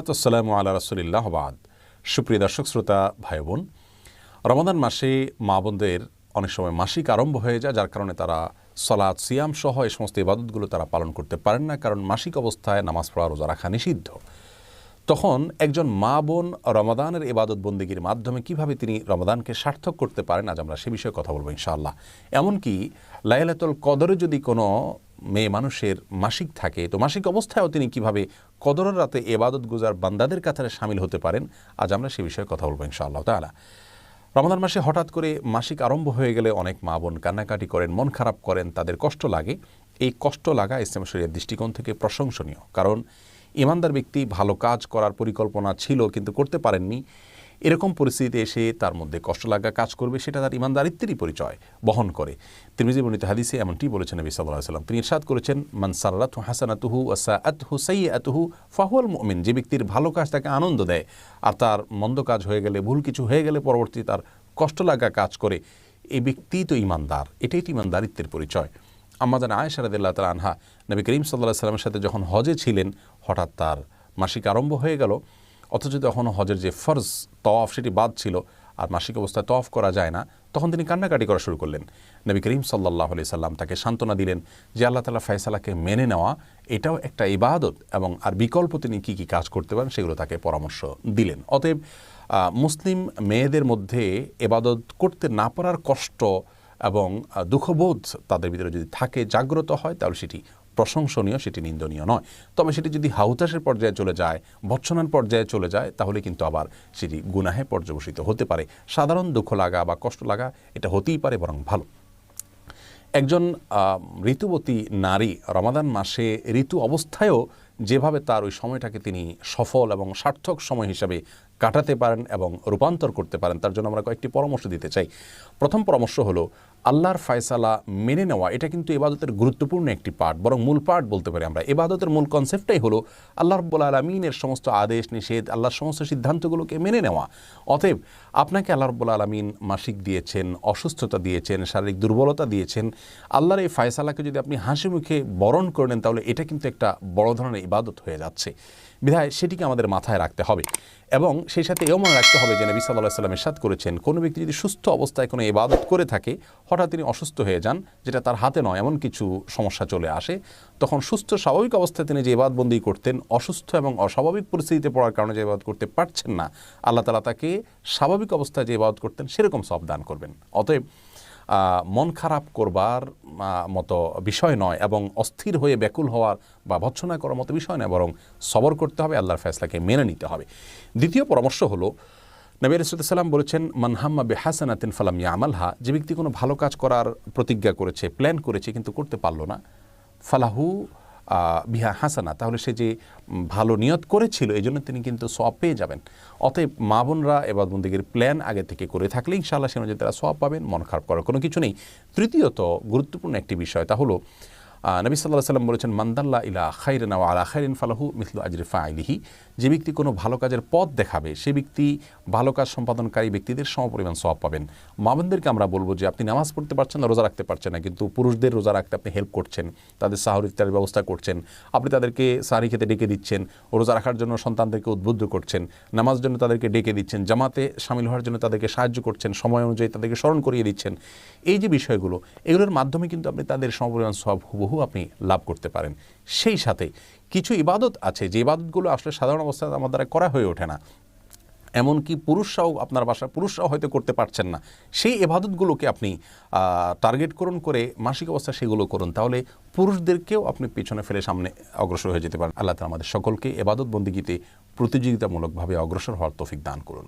ওয়াসসালাতু ওয়াসসালামু আলা রাসূলিল্লাহ বাদ। সুপ্রিয় দর্শক শ্রোতা ভাই বোন, রমাদান মাসে মা বোনদের অনেক সময় মাসিক আরম্ভ হয়ে যায়, যার কারণে তারা সালাত সিয়াম সহ এই সমস্ত ইবাদতগুলো তারা পালন করতে পারেন না, কারণ মাসিক অবস্থায় নামাজ পড়া রোজা রাখা নিষিদ্ধ। তখন একজন মা বোন রমাদানের ইবাদত বন্দেগীর মাধ্যমে কিভাবে তিনি রমাদানকে সার্থক করতে পারেন, আজ আমরা সে বিষয়ে কথা বলবো ইনশাআল্লাহ। এমনকি লাইলাতুল কদরে যদি কোনো মেয়ে মানুষের মাসিক থাকে, তো মাসিক অবস্থায়ও তিনি কিভাবে কদরের রাতে ইবাদত গুজার বান্দাদের কাতারে শামিল হতে পারেন, আজ আমরা সে বিষয়ে কথা বলবো ইনশাআল্লাহ তাআলা। রমাদান মাসে হঠাৎ করে মাসিক আরম্ভ হয়ে গেলে অনেক মা বোন কান্নাকাটি করেন, মন খারাপ করেন, তাদের কষ্ট লাগে। এই কষ্ট লাগা ইসলাম শরীয়তের দৃষ্টিকোণ থেকে প্রশংসনীয়, কারণ ইমানদার ব্যক্তি ভালো কাজ করার পরিকল্পনা ছিল কিন্তু করতে পারেননি, এরকম পরিস্থিতিতে এসে তার মধ্যে কষ্ট লাগা কাজ করবে, সেটা তার ইমানদারিত্বেরই পরিচয় বহন করে। তিরমিজি বর্ণিত হাদিসে এমনটি বলেছেন নবী সাল্লাল্লাহু আলাইহি ওয়াসাল্লাম। তিনি ইরশাদ করেছেন, মান সাররাতহু হাসানাতুহু ওয়া সাআতহু সাইয়্যাতুহু ফাহুয়াল মুমিন। যে ব্যক্তির ভালো কাজ তাকে আনন্দ দেয় আর তার মন্দ কাজ হয়ে গেলে, ভুল কিছু হয়ে গেলে পরবর্তী তার কষ্ট লাগা কাজ করে, এই ব্যক্তি তো ইমানদার। এটাই ইমানদারিত্বের পরিচয়। আম্মা জান আয়েশা রাদিয়াল্লাহু তাআলা আনহা নবী করিম সাল্লাল্লাহু আলাইহি ওয়াসাল্লামের সাথে যখন হজে ছিলেন, হঠাৎ তার মাসিক আরম্ভ হয়ে গেল, অথচ তখন হজের যে ফরজ তওয়াফ সেটি বাদ ছিল আর মাসিক অবস্থায় তওয়াফ করা যায় না, তখন তিনি কান্নাকাটি করা শুরু করলেন। নবী করিম সাল্লাল্লাহু আলাইহি সাল্লাম তাকে সান্ত্বনা দিলেন যে আল্লাহ তাআলা ফয়সালাকে মেনে নেওয়া এটাও একটা ইবাদত, এবং আর বিকল্প তিনি কী কী কাজ করতে পারেন সেগুলো তাকে পরামর্শ দিলেন। অতএব মুসলিম মেয়েদের মধ্যে ইবাদত করতে না পারার কষ্ট এবং দুঃখবোধ তাদের ভিতরে যদি থাকে, জাগ্রত হয়, তাহলে সেটি প্রশংসনীয়, সেটি নিন্দনীয় নয়। তবে সেটি যদি হাউতাসের পর্যায়ে চলে যায়, ভৎসনার পর্যায়ে চলে যায়, তাহলে কিন্তু আবার সেটি গুনাহে পর্যবসিত হতে পারে। সাধারণ দুঃখ লাগা বা কষ্ট লাগা এটা হতেই পারে, বরং ভালো। একজন ঋতুবতী নারী রমাদান মাসে ঋতু অবস্থায়ও যেভাবে তার ওই সময়টাকে তিনি সফল এবং সার্থক সময় হিসাবে কাটাতে পারেন এবং রূপান্তর করতে পারেন, তার জন্য আমরা কয়েকটি পরামর্শ দিতে চাই। প্রথম পরামর্শ হলো, আল্লাহর ফয়সালা মেনে নেওয়া। এটা কিন্তু ইবাদতের গুরুত্বপূর্ণ একটি পার্ট, বরং মূল পার্ট বলতে পারি আমরা। ইবাদতের মূল কনসেপ্টটাই হলো আল্লাহ রাব্বুল আলামিনের সমস্ত আদেশ নিষেধ, আল্লাহর সমস্ত সিদ্ধান্তগুলোকে মেনে নেওয়া। অতএব আপনাকে আল্লাহ রাব্বুল আলামিন মাসিক দিয়েছেন, অসুস্থতা দিয়েছেন, শারীরিক দুর্বলতা দিয়েছেন, আল্লাহর এই ফয়সালাকে যদি আপনি হাসি মুখে বরণ করে নেন, তাহলে এটা কিন্তু একটা বড় ধরনের ইবাদত হয়ে যাচ্ছে। বিধায় সেটিকে আমাদের মাথায় রাখতে হবে, এবং সেই সাথে এও মনে রাখতে হবে যে নবী সাল্লাল্লাহু আলাইহি ওয়াসাল্লাম ইরশাদ করেছেন, কোনো ব্যক্তি যদি সুস্থ অবস্থায় কোনো ইবাদত করে থাকে, হঠাৎ তিনি অসুস্থ হয়ে যান, যেটা তার হাতে নয়, এমন কিছু সমস্যা চলে আসে, তখন সুস্থ স্বাভাবিক অবস্থায় তিনি যে ইবাদতবন্দি করতেন, অসুস্থ এবং অস্বাভাবিক পরিস্থিতিতে পড়ার কারণে যে ইবাদত করতে পারছেন না, আল্লাহ তাআলা তাকে স্বাভাবিক অবস্থায় যে ইবাদত করতেন সেরকম সওয়াব দান করবেন। অতএব মন খারাপ করবার মতো বিষয় নয়, এবং অস্থির হয়ে ব্যাকুল হওয়ার বা ভৎসনা করার মতো বিষয় নয়, বরং সবর করতে হবে, আল্লাহর ফয়সালাকে মেনে নিতে হবে। দ্বিতীয় পরামর্শ হলো, নবী আলাইহিস সালাম বলেছেন, মান হাম্মা বিহাসানাতিন ফালাম ইয়ামালহা। যে ব্যক্তি কোনো ভালো কাজ করার প্রতিজ্ঞা করেছে, প্ল্যান করেছে, কিন্তু করতে পারল না, ফালাহু বিহা হাসানা, তাহলে সে যে ভালো নিয়ত করেছিল এই জন্য তিনি কিন্তু সওয়াব পেয়ে যাবেন। অতএব মা বোনরা ইবাদত বন্দেগীর প্ল্যান আগে থেকে করে থাকলে ইনশাআল্লাহ সে অনুযায়ী তারা সওয়াব পাবেন, মন খারাপ করার কোনো কিছু নেই। তৃতীয়ত গুরুত্বপূর্ণ একটি বিষয়, তা হলো নবী সাল্লাল্লাহু আলাইহি ওয়াসাল্লাম বলেছেন, মান দাল্লা ইলা খাইরিন ওয়া আলা খাইরিন ফালাহু মিসলু আজরি ফাইলিহি। যে ব্যক্তি কোনো ভালো কাজের পথ দেখাবে, সে ব্যক্তি ভালো কাজ সম্পাদনকারী ব্যক্তিদের সমপরিমাণ সওয়াব পাবেন। মা বোনদেরকে আমরা বলবো যে আপনি নামাজ পড়তে পারছেন না, রোজা রাখতে পারছেন না, কিন্তু পুরুষদের রোজা রাখতে আপনি হেল্প করছেন, তাদের সাহর ইফতারের ব্যবস্থা করছেন, আপনি তাদেরকে সাহরি খেতে ডেকে দিচ্ছেন, রোজা রাখার জন্য সন্তানদেরকে উদ্বুদ্ধ করছেন, নামাজ জন্য তাদেরকে ডেকে দিচ্ছেন, জামাতে শামিল হওয়ার জন্য তাদেরকে সাহায্য করছেন, সময় অনুযায়ী তাদেরকে স্মরণ করিয়ে দিচ্ছেন। এই যে বিষয়গুলো, এগুলোর মাধ্যমে কিন্তু আপনি তাদের সমপরিমাণ সওয়াব হুবহু আপনি লাভ করতে পারেন। সেই সাথে কিছু ইবাদত আছে যে ইবাদতগুলো আসলে সাধারণ অবস্থায় আমার দ্বারা করা হয়ে ওঠে না, এমনকি পুরুষরাও, আপনার বাসার পুরুষরাও হয়তো করতে পারছেন না, সেই ইবাদতগুলোকে আপনি টার্গেট করে মাসিক অবস্থা সেগুলো করুন, তাহলে পুরুষদেরকেও আপনি পিছনে ফেলে সামনে অগ্রসর হয়ে যেতে পারেন। আল্লাহ তাআলা আমাদের সকলকে ইবাদত বন্দেগীতে প্রতিযোগিতামূলকভাবে অগ্রসর হওয়ার তৌফিক দান করুন।